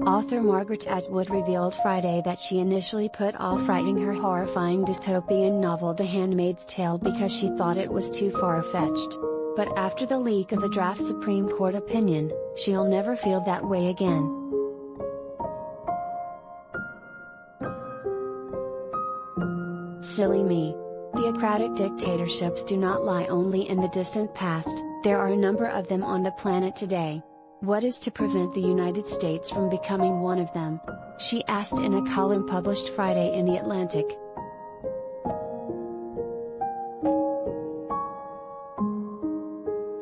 Author Margaret Atwood revealed Friday that she initially put off writing her horrifying dystopian novel The Handmaid's Tale because she thought it was too far-fetched. But after the leak of a draft Supreme Court opinion, she'll never feel that way again. Silly me. Theocratic dictatorships do not lie only in the distant past, there are a number of them on the planet today. What is to prevent the United States from becoming one of them? She asked in a column published Friday in The Atlantic.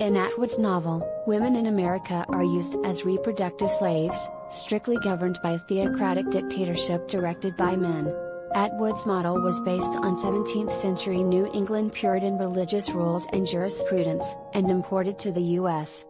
In Atwood's novel, women in America are used as reproductive slaves, strictly governed by a theocratic dictatorship directed by men. Atwood's model was based on 17th-century New England Puritan religious rules and jurisprudence, and imported to the U.S.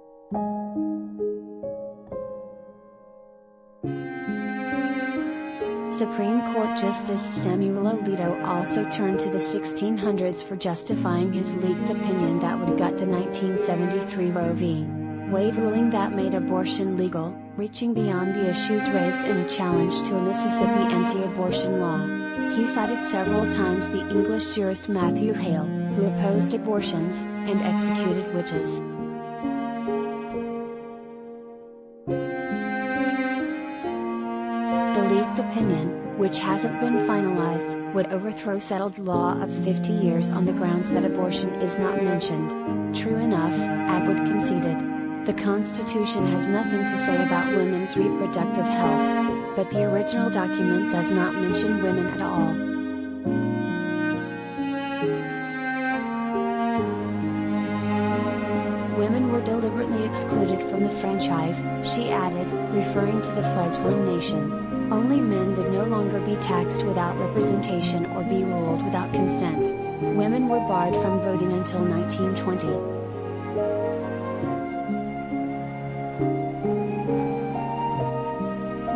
Supreme Court Justice Samuel Alito also turned to the 1600s for justifying his leaked opinion that would gut the 1973 Roe v. Wade ruling that made abortion legal, reaching beyond the issues raised in a challenge to a Mississippi anti-abortion law. He cited several times the English jurist Matthew Hale, who opposed abortions, and executed witches. The leaked opinion, which hasn't been finalized, would overthrow settled law of 50 years on the grounds that abortion is not mentioned. True enough, Atwood conceded. The Constitution has nothing to say about women's reproductive health. But the original document does not mention women at all. Women were deliberately excluded from the franchise, she added, referring to the fledgling nation. Only men would no longer be taxed without representation or be ruled without consent. Women were barred from voting until 1920.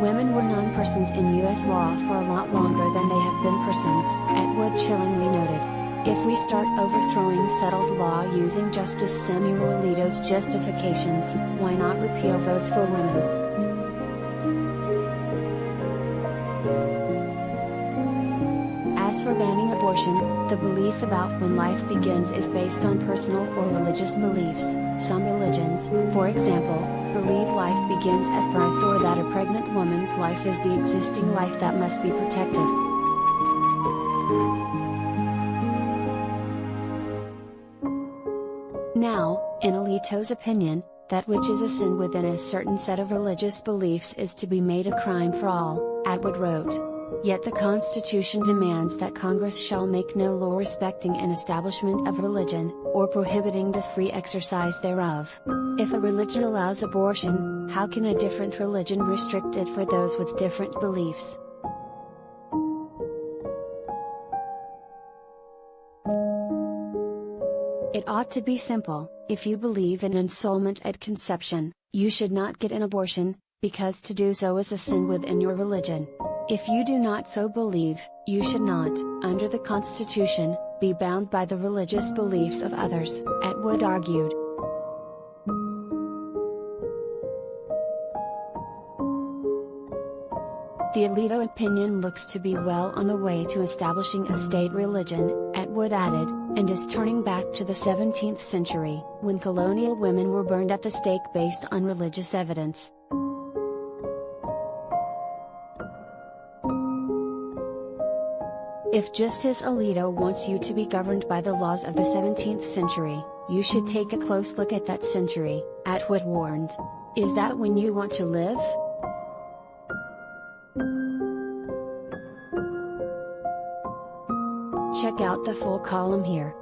Women were non-persons in U.S. law for a lot longer than they have been persons, Atwood chillingly noted. If we start overthrowing settled law using Justice Samuel Alito's justifications, why not repeal votes for women? As for banning abortion, the belief about when life begins is based on personal or religious beliefs. Some religions, for example, believe life begins at birth or that a pregnant woman's life is the existing life that must be protected. Now, in Alito's opinion, that which is a sin within a certain set of religious beliefs is to be made a crime for all, Atwood wrote. Yet the Constitution demands that Congress shall make no law respecting an establishment of religion, or prohibiting the free exercise thereof. If a religion allows abortion, how can a different religion restrict it for those with different beliefs? It ought to be simple. If you believe in ensoulment at conception, you should not get an abortion, because to do so is a sin within your religion. If you do not so believe, you should not, under the Constitution, be bound by the religious beliefs of others, Atwood argued. The Alito opinion looks to be well on the way to establishing a state religion, Atwood added, and is turning back to the 17th century, when colonial women were burned at the stake based on religious evidence. If Justice Alito wants you to be governed by the laws of the 17th century, you should take a close look at that century, Atwood warned. Is that when you want to live? Check out the full column here.